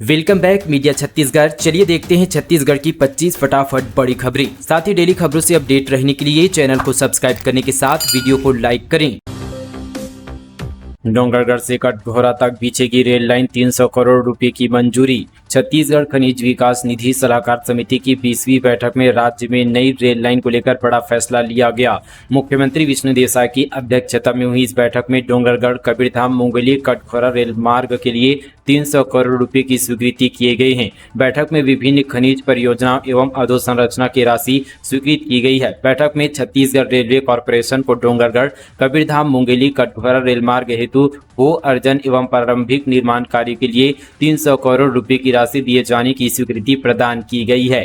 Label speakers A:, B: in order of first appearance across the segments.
A: Welcome back media Chhattisgarh. चलिए देखते हैं छत्तीसगढ़ की 25 फटाफट बड़ी खबरें। साथ ही डेली खबरों से अपडेट रहने के लिए चैनल को सब्सक्राइब करने के साथ वीडियो को लाइक करें। डोंगरगढ़ से कटघोरा तक बिछेगी रेल लाइन, 300 करोड़ रुपए की मंजूरी। छत्तीसगढ़ खनिज विकास निधि सलाहकार समिति की 20वीं बैठक में राज्य में नई रेल लाइन को लेकर बड़ा फैसला लिया गया। मुख्यमंत्री विष्णुदेव साय की अध्यक्षता में हुई इस बैठक में डोंगरगढ़ कबीरधाम मुंगेली कटघोरा रेल मार्ग के लिए 300 करोड़ रुपए की स्वीकृति किए गए हैं। बैठक में विभिन्न खनिज परियोजनाओं एवं अधोसंरचना की राशि स्वीकृत की गई है। बैठक में छत्तीसगढ़ रेलवे कॉरपोरेशन को डोंगरगढ़ कबीरधाम मुंगेली कटघोरा रेल मार्ग हेतु भू अर्जन एवं प्रारंभिक निर्माण कार्य के लिए 300 करोड़ रुपए की राशि दिए जाने की स्वीकृति प्रदान की गई है।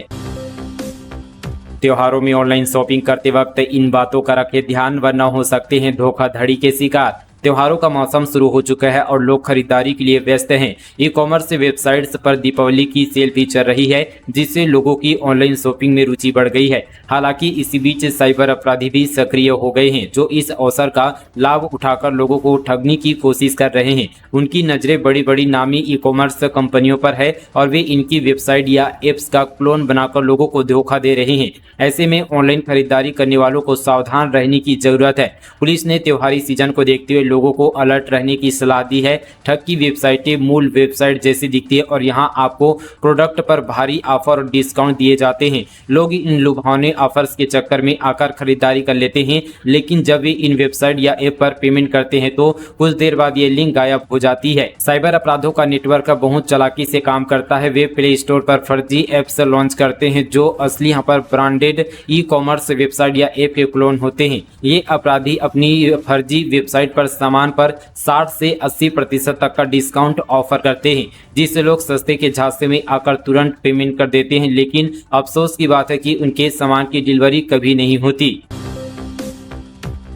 A: त्योहारों में ऑनलाइन शॉपिंग करते वक्त इन बातों का रखें ध्यान, वरना हो सकते हैं धोखाधड़ी के शिकार। त्योहारों का मौसम शुरू हो चुका है और लोग खरीदारी के लिए व्यस्त हैं। ई कॉमर्स वेबसाइट्स पर दीपावली की सेल भी चल रही है, जिससे लोगों की ऑनलाइन शॉपिंग में रुचि बढ़ गई है। हालांकि इसी बीच साइबर अपराधी भी सक्रिय हो गए हैं, जो इस अवसर का लाभ उठाकर लोगों को ठगने की कोशिश कर रहे हैं। उनकी नजरें बड़ी बड़ी नामी ई कॉमर्स कंपनियों पर है और वे इनकी वेबसाइट या एप्स का क्लोन बनाकर लोगों को धोखा दे रहे हैं। ऐसे में ऑनलाइन खरीदारी करने वालों को सावधान रहने की जरूरत है। पुलिस ने त्योहारी सीजन को देखते हुए लोगों को अलर्ट रहने की सलाह दी है। ठग की वेबसाइटें मूल वेबसाइट जैसी दिखती है और यहां आपको प्रोडक्ट पर भारी ऑफर और डिस्काउंट दिए जाते हैं। लोग इन लुभावने ऑफर्स के चक्कर में आकर खरीदारी कर लेते हैं, लेकिन जब वे इन वेबसाइट या ऐप पर पेमेंट करते हैं तो कुछ देर बाद ये लिंक गायब हो जाती है। साइबर अपराधों का नेटवर्क बहुत चालाकी से काम करता है। वे प्ले स्टोर पर फर्जी ऐप्स लॉन्च करते हैं, जो असली यहाँ पर ब्रांडेड ई कॉमर्स वेबसाइट या ऐप के क्लोन होते हैं। ये अपराधी अपनी फर्जी वेबसाइट पर सामान पर 60 से 80% तक का डिस्काउंट ऑफर करते हैं, जिससे लोग सस्ते के झांसे में आकर तुरंत पेमेंट कर देते हैं। लेकिन अफसोस की बात है कि उनके सामान की डिलीवरी कभी नहीं होती।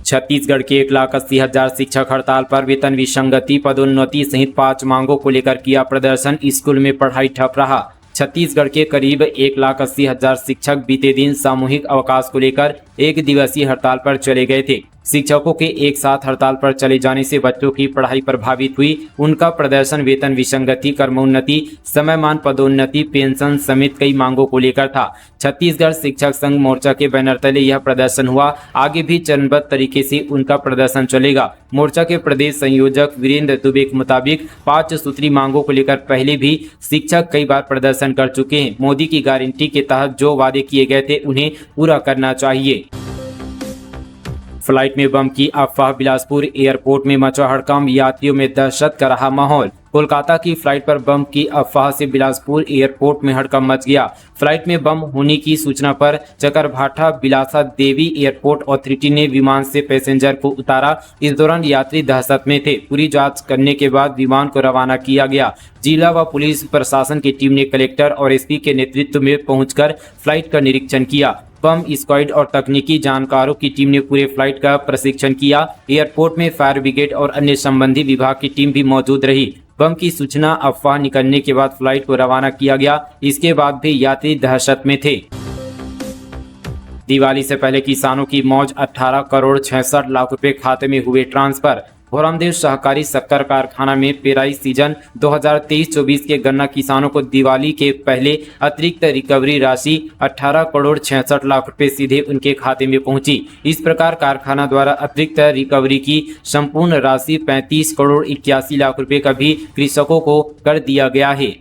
A: छत्तीसगढ़ के 1,80,000 शिक्षक हड़ताल पर वेतन विसंगति, पदोन्नति सहित 5 मांगों को लेकर किया प्रदर्शन। स्कूल में पढ़ाई ठप रहा। छत्तीसगढ़ के करीब 1,80,000 शिक्षक बीते दिन सामूहिक अवकाश को लेकर एक दिवसीय हड़ताल पर चले गए थे। शिक्षकों के एक साथ हड़ताल पर चले जाने से बच्चों की पढ़ाई प्रभावित हुई। उनका प्रदर्शन वेतन विसंगति, कर्मोन्नति, समयमान पदोन्नति, पेंशन समेत कई मांगों को लेकर था। छत्तीसगढ़ शिक्षक संघ मोर्चा के बैनर तले यह प्रदर्शन हुआ। आगे भी चरणबद्ध तरीके से उनका प्रदर्शन चलेगा। मोर्चा के प्रदेश संयोजक वीरेंद्र दुबे के मुताबिक 5 सूत्री मांगों को लेकर पहले भी शिक्षक कई बार प्रदर्शन कर चुके हैं। मोदी की गारंटी के तहत जो वादे किए गए थे उन्हें पूरा करना चाहिए। फ्लाइट में बम की अफवाह, बिलासपुर एयरपोर्ट में मचा हड़कंप, यात्रियों में दहशत का रहा माहौल। कोलकाता की फ्लाइट पर बम की अफवाह से बिलासपुर एयरपोर्ट में हड़कंप मच गया। फ्लाइट में बम होने की सूचना पर चकरभाठा बिलासा देवी एयरपोर्ट अथॉरिटी ने विमान से पैसेंजर को उतारा। इस दौरान यात्री दहशत में थे। पूरी जांच करने के बाद विमान को रवाना किया गया। जिला व पुलिस प्रशासन की टीम ने कलेक्टर और एसपी के नेतृत्व में पहुंचकर फ्लाइट का निरीक्षण किया। बम स्क्वाड और तकनीकी जानकारों की टीम ने पूरे फ्लाइट का प्रशिक्षण किया। एयरपोर्ट में फायर ब्रिगेड और अन्य संबंधित विभाग की टीम भी मौजूद रही। बम की सूचना अफवाह निकलने के बाद फ्लाइट को रवाना किया गया। इसके बाद भी यात्री दहशत में थे। दिवाली से पहले किसानों की मौज, 18 करोड़ 66 लाख रुपए खाते में हुए ट्रांसफर। भोरामदेव सहकारी शक्कर कारखाना में पेराई सीजन 2023-24 के गन्ना किसानों को दिवाली के पहले अतिरिक्त रिकवरी राशि 18 करोड़ 66 लाख रुपए सीधे उनके खाते में पहुंची। इस प्रकार कारखाना द्वारा अतिरिक्त रिकवरी की संपूर्ण राशि 35 करोड़ 81 लाख रुपए का भी कृषकों को कर दिया गया है।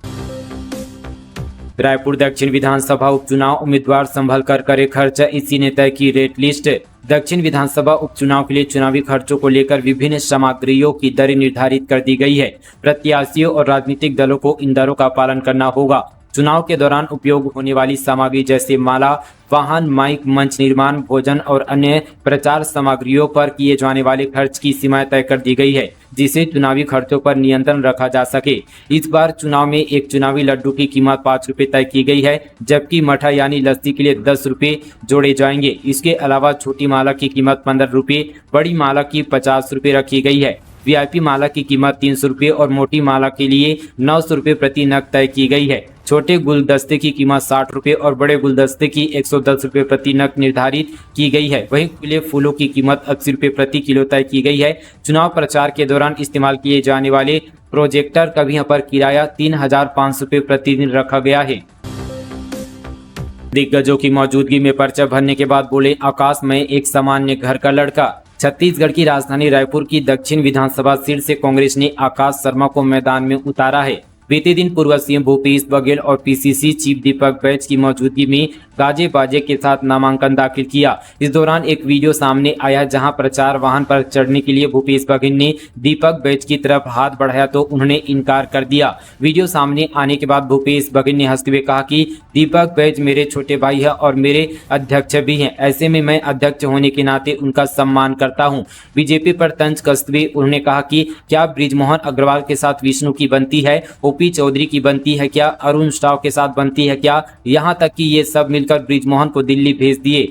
A: रायपुर दक्षिण विधानसभा उपचुनाव, उम्मीदवार संभल कर करे खर्च, इसी ने तय की रेट लिस्ट। दक्षिण विधानसभा उपचुनाव के लिए चुनावी खर्चों को लेकर विभिन्न सामग्रियों की दरें निर्धारित कर दी गई है। प्रत्याशियों और राजनीतिक दलों को इन दरों का पालन करना होगा। चुनाव के दौरान उपयोग होने वाली सामग्री जैसे माला, वाहन, माइक, मंच निर्माण, भोजन और अन्य प्रचार सामग्रियों पर किए जाने वाले खर्च की सीमाएं तय कर दी गई है, जिससे चुनावी खर्चों पर नियंत्रण रखा जा सके। इस बार चुनाव में एक चुनावी लड्डू की कीमत 5 रुपए तय की गई है, जबकि मठा यानी लस्सी के लिए 10 रुपए जोड़े जाएंगे। इसके अलावा छोटी माला की कीमत 15 रुपए, बड़ी माला की 50 रुपए रखी गई है। वीआईपी माला की कीमत 300 रुपये और मोटी माला के लिए 900 रुपये प्रति नग तय की गई है। छोटे गुलदस्ते की कीमत 60 रुपये और बड़े गुलदस्ते की 110 रुपये प्रति नग निर्धारित की गई है। वहीं खिले फूलों की कीमत 80 रुपये प्रति किलो तय की गई है। चुनाव प्रचार के दौरान इस्तेमाल किए जाने वाले प्रोजेक्टर का भी यहाँ पर किराया 3,500 रुपये प्रतिदिन रखा गया है। दिग्गजों की मौजूदगी में पर्चा भरने के बाद बोले आकाश में एक सामान्य घर का लड़का। छत्तीसगढ़ की राजधानी रायपुर की दक्षिण विधानसभा सीट से कांग्रेस ने आकाश शर्मा को मैदान में उतारा है। बीते दिन पूर्व सीएम भूपेश बघेल और पीसीसी चीफ दीपक बैज की मौजूदगी में गाजे बाजे के साथ नामांकन दाखिल किया। इस दौरान एक वीडियो सामने आया जहां प्रचार वाहन पर चढ़ने के लिए भूपेश बघेल ने दीपक बैज की तरफ हाथ बढ़ाया तो उन्होंने इनकार कर दिया। वीडियो सामने आने के बाद भूपेश बघेल ने हंसते हुए कहा कि दीपक बैज मेरे छोटे भाई है और मेरे अध्यक्ष भी हैं। ऐसे में मैं अध्यक्ष होने के नाते उनका सम्मान करता हूं। बीजेपी पर तंज कसते हुए उन्होंने कहा कि क्या बृजमोहन अग्रवाल के साथ विष्णु की बनती है, ओपी चौधरी की बनती है क्या, अरुण स्टाव के साथ बनती है क्या, यहां तक कि ये सब मिलकर बृजमोहन को दिल्ली भेज दिए।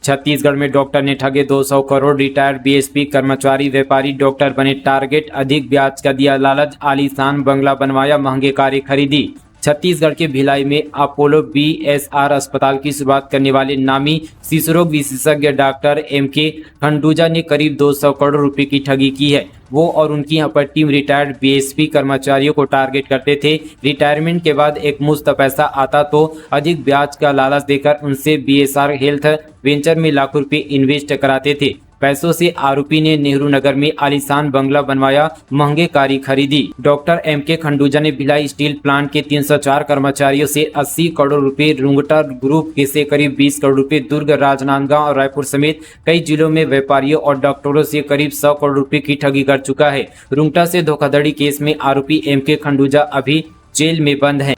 A: छत्तीसगढ़ में डॉक्टर ने ठगे 200 करोड़, रिटायर्ड बीएसपी कर्मचारी व्यापारी डॉक्टर बने टारगेट, अधिक ब्याज का दिया लालच, आलीशान बंगला बनवाया, महंगे कारें खरीदी। छत्तीसगढ़ के भिलाई में अपोलो बीएसआर अस्पताल की शुरुआत करने वाले नामी शिशुरोग विशेषज्ञ डॉक्टर एमके खंडूजा ने करीब 200 करोड़ रुपए की ठगी की है। वो और उनकी यहाँ पर टीम रिटायर्ड बीएसपी कर्मचारियों को टारगेट करते थे। रिटायरमेंट के बाद एक मुश्त पैसा आता तो अधिक ब्याज का लालच देकर उनसे बीएसआर हेल्थ वेंचर में लाखों रुपए इन्वेस्ट कराते थे। पैसों से आरोपी ने नेहरू नगर में आलीशान बंगला बनवाया, महंगे कारी खरीदी। डॉक्टर एमके खंडूजा ने भिलाई स्टील प्लांट के 304 कर्मचारियों से 80 करोड़ रुपए, रुंगटा ग्रुप से करीब 20 करोड़ रुपए, दुर्ग, राजनांदगांव और रायपुर समेत कई जिलों में व्यापारियों और डॉक्टरों से करीब 100 करोड़ रुपए की ठगी कर चुका है। रुंगटा से धोखाधड़ी केस में आरोपी एमके खंडूजा अभी जेल में बंद है।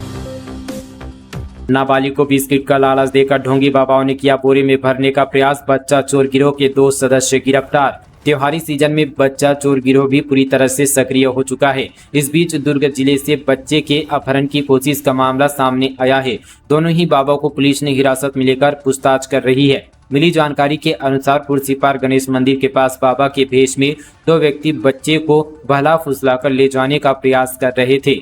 A: नाबालिग को बिस्किट का लालच देकर ढोंगी बाबाओं ने किया बोरे में भरने का प्रयास, बच्चा चोर गिरोह के 2 सदस्य गिरफ्तार। त्योहारी सीजन में बच्चा चोर गिरोह भी पूरी तरह से सक्रिय हो चुका है। इस बीच दुर्ग जिले से बच्चे के अपहरण की कोशिश का मामला सामने आया है। दोनों ही बाबाओं को पुलिस ने हिरासत में लेकर पूछताछ कर रही है। मिली जानकारी के अनुसार पुरसिपार गणेश मंदिर के पास बाबा के भेष में 2 व्यक्ति बच्चे को बहला फुसलाकर ले जाने का प्रयास कर रहे थे।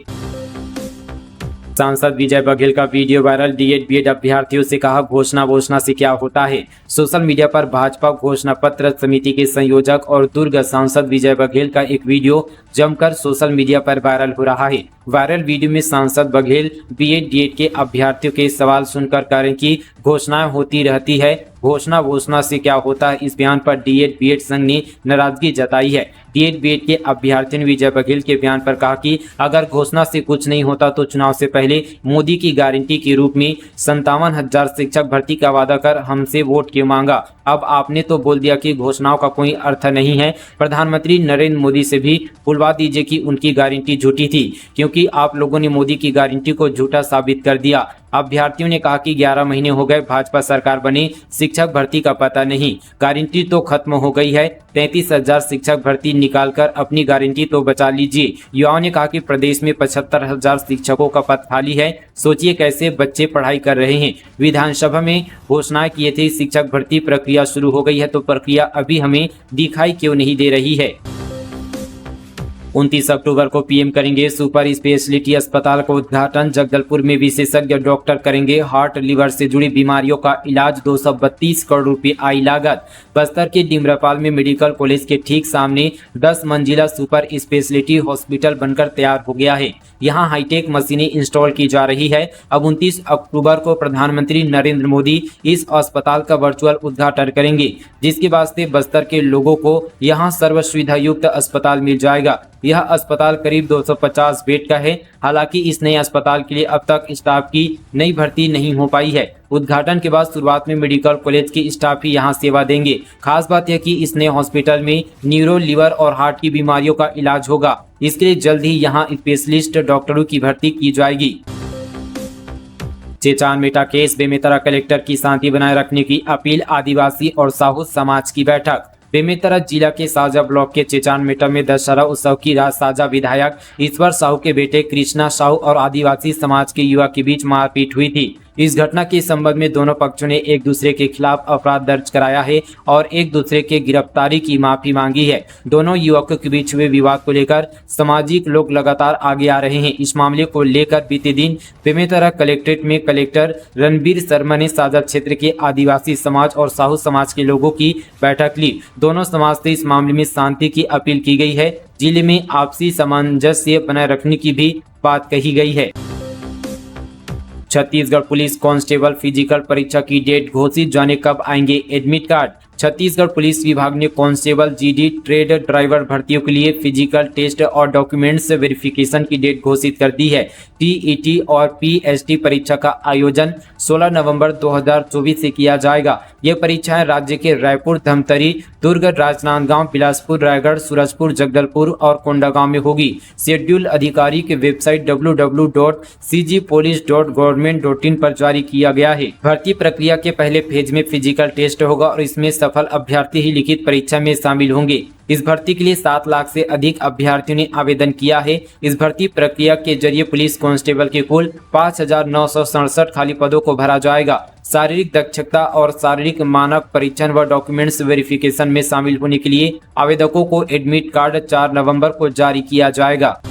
A: सांसद विजय बघेल का वीडियो वायरल, डीएड बीएड अभ्यर्थियों से कहा घोषणा से क्या होता है। सोशल मीडिया पर भाजपा घोषणा पत्र समिति के संयोजक और दुर्ग सांसद विजय बघेल का एक वीडियो जमकर सोशल मीडिया पर वायरल हो रहा है। वायरल वीडियो में सांसद बघेल बीएड डीएड के अभ्यर्थियों के सवाल सुनकर कह रहे कि घोषणाएं होती रहती है, घोषणा से क्या होता है। इस बयान पर डीएड बीएड संघ ने नाराजगी जताई है। डीएड बीएड के अभ्यर्थियों ने विजय बघेल के बयान पर कहा कि अगर घोषणा से कुछ नहीं होता तो चुनाव से पहले मोदी की गारंटी के रूप में 57,000 शिक्षक भर्ती का वादा कर हमसे वोट क्यों मांगा। अब आपने तो बोल दिया कि घोषणाओं का कोई अर्थ नहीं है। प्रधानमंत्री नरेंद्र मोदी से भी बुलवा दीजिए कि उनकी गारंटी झूठी थी, क्योंकि आप लोगों ने मोदी की गारंटी को झूठा साबित कर दिया। अभ्यर्थियों ने कहा कि 11 महीने हो गए भाजपा सरकार बने, शिक्षक भर्ती का पता नहीं, गारंटी तो खत्म हो गई है। 33,000 शिक्षक भर्ती निकालकर अपनी गारंटी तो बचा लीजिए। युवाओं ने कहा कि प्रदेश में 75,000 शिक्षकों का पद खाली है, सोचिए कैसे बच्चे पढ़ाई कर रहे हैं। विधानसभा में घोषणाएं किए थे शिक्षक भर्ती प्रक्रिया शुरू हो गई है, तो प्रक्रिया अभी हमें दिखाई क्यों नहीं दे रही है। 29 अक्टूबर को पीएम करेंगे सुपर स्पेशलिटी अस्पताल का उद्घाटन। जगदलपुर में विशेषज्ञ डॉक्टर करेंगे हार्ट लिवर से जुड़ी बीमारियों का इलाज, 232 करोड़ रुपए आई लागत। बस्तर के डिमरापाल में मेडिकल कॉलेज के ठीक सामने 10 मंजिला सुपर स्पेशलिटी हॉस्पिटल बनकर तैयार हो गया है। यहाँ हाईटेक मशीनें इंस्टॉल की जा रही है। अब 29 अक्टूबर को प्रधानमंत्री नरेंद्र मोदी इस अस्पताल का वर्चुअल उद्घाटन करेंगे, जिसके वास्ते बस्तर के लोगों को यहाँ सर्व सुविधा युक्त अस्पताल मिल जाएगा। यह अस्पताल करीब 250 बेड का है। हालांकि इस नए अस्पताल के लिए अब तक स्टाफ की नई भर्ती नहीं हो पाई है। उद्घाटन के बाद शुरुआत में मेडिकल कॉलेज के स्टाफ ही यहां सेवा देंगे। खास बात यह कि इस नए हॉस्पिटल में न्यूरो, लिवर और हार्ट की बीमारियों का इलाज होगा। इसके लिए जल्द ही यहां स्पेशलिस्ट डॉक्टरों की भर्ती की जाएगी। चेचान मेटा केस, बेमेतरा कलेक्टर की शांति बनाए रखने की अपील, आदिवासी और साहू समाज की बैठक। बेमेतरा जिला के साजा ब्लॉक के चेचान मेटा में दशहरा उत्सव की रात साजा विधायक ईश्वर साहू के बेटे कृष्णा साहू और आदिवासी समाज के युवा के बीच मारपीट हुई थी। इस घटना के संबंध में दोनों पक्षों ने एक दूसरे के खिलाफ अपराध दर्ज कराया है और एक दूसरे के गिरफ्तारी की माफी मांगी है। दोनों युवकों के बीच हुए विवाद को लेकर सामाजिक लोग लगातार आगे आ रहे हैं। इस मामले को लेकर बीते दिन बेमेतरा कलेक्ट्रेट में कलेक्टर रणबीर शर्मा ने साझा क्षेत्र के आदिवासी समाज और साहू समाज के लोगों की बैठक ली। दोनों समाज से इस मामले में शांति की अपील की गई है। जिले में आपसी सामंजस्य बनाए रखने की भी बात कही गई है। छत्तीसगढ़ पुलिस कांस्टेबल फिजिकल परीक्षा की डेट घोषित, जाने कब आएंगे एडमिट कार्ड। छत्तीसगढ़ पुलिस विभाग ने कांस्टेबल, जीडी, ट्रेड ड्राइवर भर्तियों के लिए फिजिकल टेस्ट और डॉक्यूमेंट्स वेरिफिकेशन की डेट घोषित कर दी है। टीईटी और पीएसटी परीक्षा का आयोजन 16 नवंबर 2024 से किया जाएगा। ये परीक्षाएं राज्य के रायपुर, धमतरी, दुर्ग, राजनांदगांव, बिलासपुर, रायगढ़, सूरजपुर, जगदलपुर और कोंडागांव में होगी। शेड्यूल अधिकारी की वेबसाइट www.cgpolice.government.in पर जारी किया गया है। भर्ती प्रक्रिया के पहले फेज में फिजिकल टेस्ट होगा और इसमें सफल अभ्यर्थी ही लिखित परीक्षा में शामिल होंगे। इस भर्ती के लिए 7 लाख से अधिक अभ्यर्थियों ने आवेदन किया है। इस भर्ती प्रक्रिया के जरिए पुलिस कांस्टेबल के कुल 5,967 खाली पदों को भरा जाएगा। शारीरिक दक्षता और शारीरिक मानक परीक्षण व डॉक्यूमेंट्स वेरिफिकेशन में शामिल होने के लिए आवेदकों को एडमिट कार्ड 4 नवंबर को जारी किया जाएगा।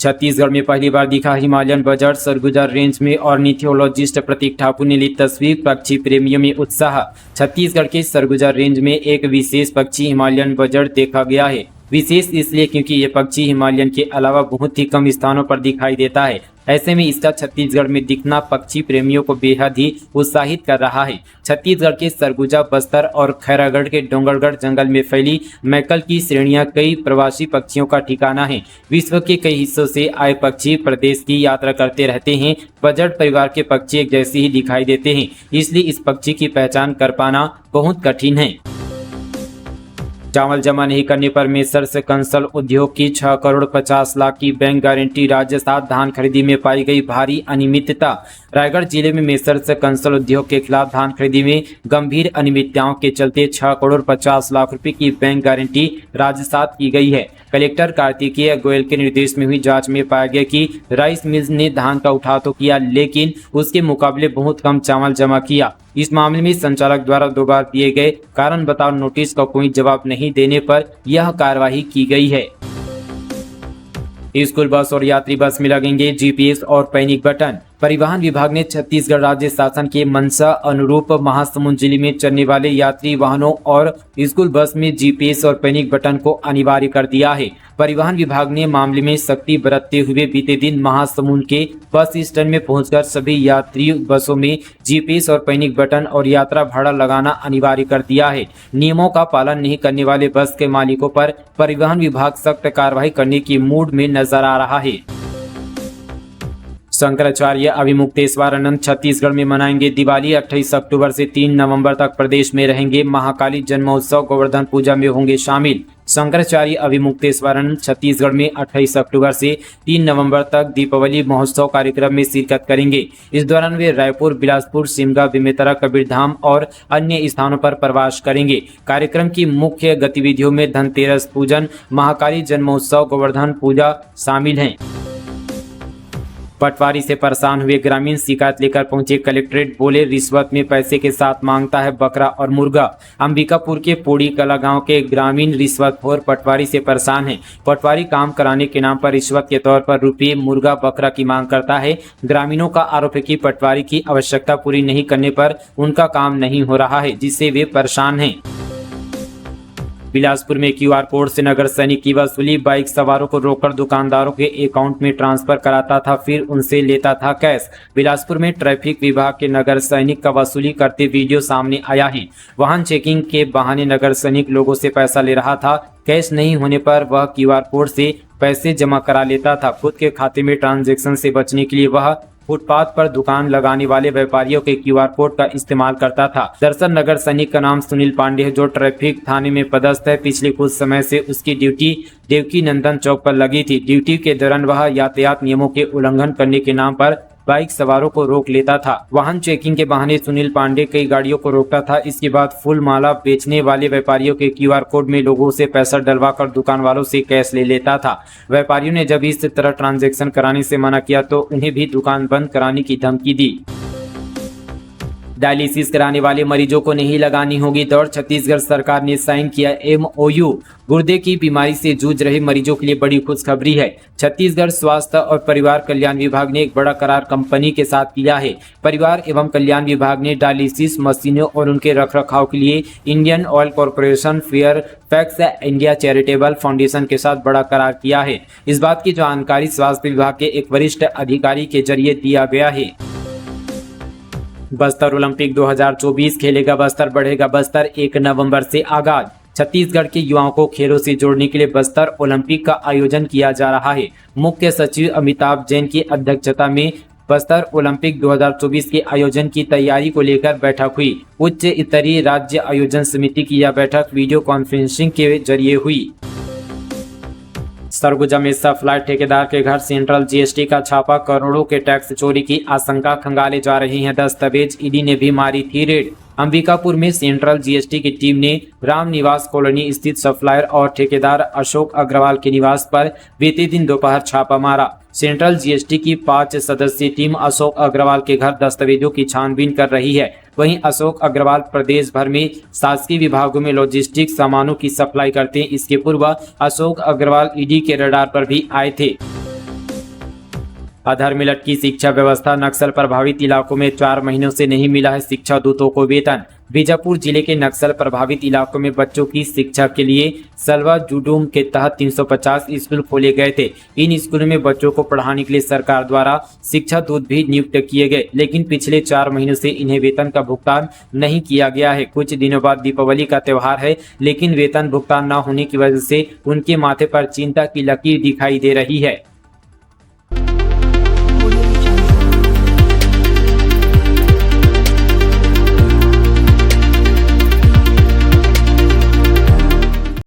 A: छत्तीसगढ़ में पहली बार दिखा हिमालयन बजट, सरगुजा रेंज में ऑर्निथोलॉजिस्ट प्रतीक ठाकुर ने ली तस्वीर, पक्षी प्रेमियों में उत्साह। छत्तीसगढ़ के सरगुजा रेंज में एक विशेष पक्षी हिमालयन बजट देखा गया है। विशेष इसलिए क्योंकि ये पक्षी हिमालयन के अलावा बहुत ही कम स्थानों पर दिखाई देता है। ऐसे में इसका छत्तीसगढ़ में दिखना पक्षी प्रेमियों को बेहद ही उत्साहित कर रहा है। छत्तीसगढ़ के सरगुजा, बस्तर और खैरागढ़ के डोंगरगढ़ जंगल में फैली मैकल की श्रेणियां कई प्रवासी पक्षियों का ठिकाना है। विश्व के कई हिस्सों से आए पक्षी प्रदेश की यात्रा करते रहते हैं। बजट परिवार के पक्षी एक जैसे ही दिखाई देते हैं, इसलिए इस पक्षी की पहचान कर पाना बहुत कठिन है। चावल जमा नहीं करने पर मेसर्स कंसल उद्योग की 6 करोड़ 50 लाख की बैंक गारंटी। राजस्थान धान खरीदी में पाई गई भारी अनियमितता। रायगढ़ जिले में मेसर्स कंसल उद्योग के खिलाफ धान खरीदी में गंभीर अनियमितताओं के चलते 6 करोड़ 50 लाख रुपए की बैंक गारंटी राजसात की गई है। कलेक्टर कार्तिकेय गोयल के निर्देश में हुई जांच में पाया गया कि राइस मिल्स ने धान का उठाव तो किया, लेकिन उसके मुकाबले बहुत कम चावल जमा किया। इस मामले में संचालक द्वारा 2 बार दिए गए कारण बताओ नोटिस का कोई जवाब नहीं देने पर यह कार्रवाई की गई है। स्कूल बस और यात्री बस में लगेंगे जीपीएस और पैनिक बटन। परिवहन विभाग ने छत्तीसगढ़ राज्य शासन के मंशा अनुरूप महासमुंद जिले में चलने वाले यात्री वाहनों और स्कूल बस में जीपीएस और पैनिक बटन को अनिवार्य कर दिया है। परिवहन विभाग ने मामले में सख्ती बरतते हुए बीते दिन महासमुंद के बस स्टैंड में पहुंचकर सभी यात्री बसों में जीपीएस और पैनिक बटन और यात्रा भाड़ा लगाना अनिवार्य कर दिया है। नियमों का पालन नहीं करने वाले बस के मालिकों पर परिवहन विभाग सख्त कार्रवाई करने की मूड में नजर आ रहा है। शंकराचार्य अभिमुक्तेश्वरानंद छत्तीसगढ़ में मनाएंगे दिवाली। 28 अक्टूबर से 3 नवंबर तक प्रदेश में रहेंगे। महाकाली जन्मोत्सव, गोवर्धन पूजा में होंगे शामिल। शंकराचार्य अभिमुक्तेश्वरानंद छत्तीसगढ़ में 28 अक्टूबर से 3 नवंबर तक दीपावली महोत्सव कार्यक्रम में शिरकत करेंगे। इस दौरान वे रायपुर, बिलासपुर, सिमगा, बेमेतरा, कबीरधाम और अन्य स्थानों पर प्रवास करेंगे। कार्यक्रम की मुख्य गतिविधियों में धनतेरस पूजन, महाकाली जन्मोत्सव, गोवर्धन पूजा शामिल हैं। पटवारी से परेशान हुए ग्रामीण शिकायत लेकर पहुंचे कलेक्ट्रेट, बोले रिश्वत में पैसे के साथ मांगता है बकरा और मुर्गा। अंबिकापुर के पोड़ी कला गांव के ग्रामीण रिश्वतखोर पटवारी से परेशान हैं। पटवारी काम कराने के नाम पर रिश्वत के तौर पर रुपये, मुर्गा, बकरा की मांग करता है। ग्रामीणों का आरोप है कि पटवारी की आवश्यकता पूरी नहीं करने पर उनका काम नहीं हो रहा है, जिससे वे परेशान हैं। बिलासपुर में क्यूआर कोड से नगर सैनिक की वसूली। बाइक सवारों को रोककर दुकानदारों के अकाउंट में ट्रांसफर कराता था, फिर उनसे लेता था कैश। बिलासपुर में ट्रैफिक विभाग के नगर सैनिक का वसूली करते वीडियो सामने आया है। वाहन चेकिंग के बहाने नगर सैनिक लोगों से पैसा ले रहा था। कैश नहीं होने पर वह क्यूआर कोड से पैसे जमा करा लेता था। खुद के खाते में ट्रांजैक्शन से बचने के लिए वह फुटपाथ पर दुकान लगाने वाले व्यापारियों के क्यूआर कोड का इस्तेमाल करता था। दरअसल नगर सैनिक का नाम सुनील पांडे है, जो ट्रैफिक थाने में पदस्थ है। पिछले कुछ समय से उसकी ड्यूटी देवकी नंदन चौक पर लगी थी। ड्यूटी के दौरान वह यातायात नियमों के उल्लंघन करने के नाम पर बाइक सवारों को रोक लेता था। वाहन चेकिंग के बहाने सुनील पांडे कई गाड़ियों को रोकता था। इसके बाद फूल माला बेचने वाले व्यापारियों के QR कोड में लोगों से पैसा डलवाकर दुकान वालों से कैश ले लेता था। व्यापारियों ने जब इस तरह ट्रांजैक्शन कराने से मना किया तो उन्हें भी दुकान बंद कराने की धमकी दी। डायलिसिस कराने वाले मरीजों को नहीं लगानी होगी दौड़, छत्तीसगढ़ सरकार ने साइन किया MOU। गुर्दे की बीमारी से जूझ रहे मरीजों के लिए बड़ी खुशखबरी है। छत्तीसगढ़ स्वास्थ्य और परिवार कल्याण विभाग ने एक बड़ा करार कंपनी के साथ किया है। परिवार एवं कल्याण विभाग ने डायलिसिस मशीनों और उनके रखरखाव के लिए Indian oil corporation, Fairfax India charitable foundation के साथ बड़ा करार किया है। इस बात की जानकारी स्वास्थ्य विभाग के एक वरिष्ठ अधिकारी के जरिए दिया गया है। बस्तर ओलंपिक 2024 खेलेगा बस्तर, बढ़ेगा बस्तर, 1 नवंबर से आगाज। छत्तीसगढ़ के युवाओं को खेलों से जोड़ने के लिए बस्तर ओलंपिक का आयोजन किया जा रहा है। मुख्य सचिव अमिताभ जैन की अध्यक्षता में बस्तर ओलंपिक 2024 के आयोजन की तैयारी को लेकर बैठक हुई। उच्च स्तरीय राज्य आयोजन समिति की यह बैठक वीडियो कॉन्फ्रेंसिंग के जरिए हुई। सरगुजा में सप्लाई ठेकेदार के घर सेंट्रल GST का छापा, करोड़ों के टैक्स चोरी की आशंका, खंगाले जा रहे हैं दस्तावेज, ईडी ने भी मारी थी रेड। अंबिकापुर में सेंट्रल GST की टीम ने रामनिवास कॉलोनी स्थित सप्लायर और ठेकेदार अशोक अग्रवाल के निवास पर बीते दिन दोपहर छापा मारा। सेंट्रल GST की 5 सदस्यीय टीम अशोक अग्रवाल के घर दस्तावेजों की छानबीन कर रही है। वहीं अशोक अग्रवाल प्रदेश भर में शासकीय विभागों में लॉजिस्टिक सामानों की सप्लाई करते हैं। इसके पूर्व अशोक अग्रवाल ईडी के रडार पर भी आए थे। आधार में लटकी शिक्षा व्यवस्था, नक्सल प्रभावित इलाकों में 4 महीनों से नहीं मिला है शिक्षा दूतों को वेतन। बीजापुर जिले के नक्सल प्रभावित इलाकों में बच्चों की शिक्षा के लिए सलवा जुडूम के तहत 350 स्कूल खोले गए थे। इन स्कूलों में बच्चों को पढ़ाने के लिए सरकार द्वारा शिक्षा दूत भी नियुक्त किए गए, लेकिन पिछले 4 महीनों से इन्हें वेतन का भुगतान नहीं किया गया है। कुछ दिनों बाद दीपावली का त्योहार है, लेकिन वेतन भुगतान न होने की वजह से उनके माथे पर चिंता की लकीर दिखाई दे रही है।